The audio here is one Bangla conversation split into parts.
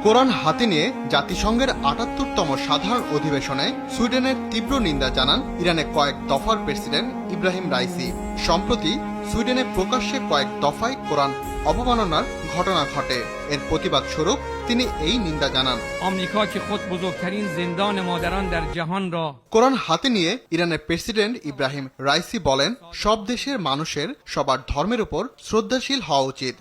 কোরআন হাতে নিয়ে জাতিসংঘের ৭৮তম সাধারণ অধিবেশনে সুইডেনের তীব্র নিন্দা জানান ইরানের কয়েক দফার প্রেসিডেন্ট ইব্রাহিম রাইসি। সম্প্রতি সুইডেনে প্রকাশ্যে কয়েক দফায় কোরআন অবমাননার ঘটনা ঘটে। এর প্রতিবাদ স্বরূপ তিনি এই নিন্দা জানান। কোরআন হাতে নিয়ে ইরানের প্রেসিডেন্ট ইব্রাহিম রাইসি বলেন, সব দেশের মানুষের সবার ধর্মের উপর শ্রদ্ধাশীল হওয়া উচিত।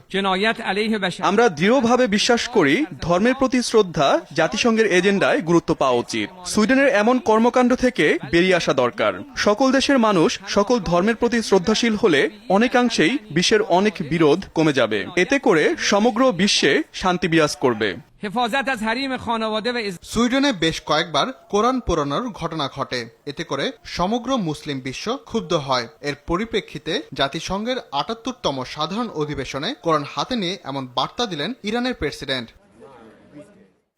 আমরা দৃঢ়ভাবে বিশ্বাস করি ধর্মের প্রতি শ্রদ্ধা জাতিসংঘের এজেন্ডায় গুরুত্ব পাওয়া উচিত। সুইডেনের এমন কর্মকাণ্ড থেকে বেরিয়ে আসা দরকার। সকল দেশের মানুষ সকল ধর্মের প্রতি শ্রদ্ধাশীল হলে অনেকাংশেই বিশ্বের অনেক বিরোধ কমে যাবে। এতে করে সমগ্র বিশ্বে শান্তি বিরাজ করবে। সুইডেনে বেশ কয়েকবার কোরআন পোড়ানোর ঘটনা ঘটে। এতে করে সমগ্র মুসলিম বিশ্ব ক্ষুব্ধ হয়। এর পরিপ্রেক্ষিতে জাতিসংঘের ৭৮তম সাধারণ অধিবেশনে কোরআন হাতে নিয়ে এমন বার্তা দিলেন ইরানের প্রেসিডেন্ট।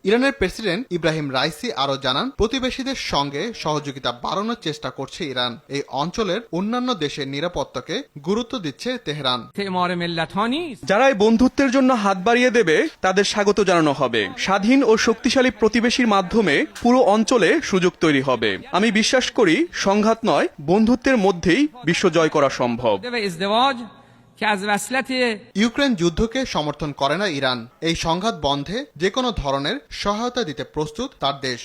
ইরানের প্রেসিডেন্ট ইব্রাহিম রাইসি আরও জানান, প্রতিবেশীদের সঙ্গে সহযোগিতা বাড়ানোর চেষ্টা করছে ইরান। এই অঞ্চলের অন্যান্য দেশের নিরাপত্তাকে গুরুত্ব দিচ্ছে তেহরান। যারা এই বন্ধুত্বের জন্য হাত বাড়িয়ে দেবে তাদের স্বাগত জানানো হবে। স্বাধীন ও শক্তিশালী প্রতিবেশীর মাধ্যমে পুরো অঞ্চলে সুযোগ তৈরি হবে। আমি বিশ্বাস করি সংঘাত নয়, বন্ধুত্বের মধ্যেই বিশ্ব জয় করা সম্ভব। ইউক্রেন যুদ্ধকে সমর্থন করে না ইরান। এই সংঘাত বন্ধে যে কোনো ধরনের সহায়তা দিতে প্রস্তুত তার দেশ।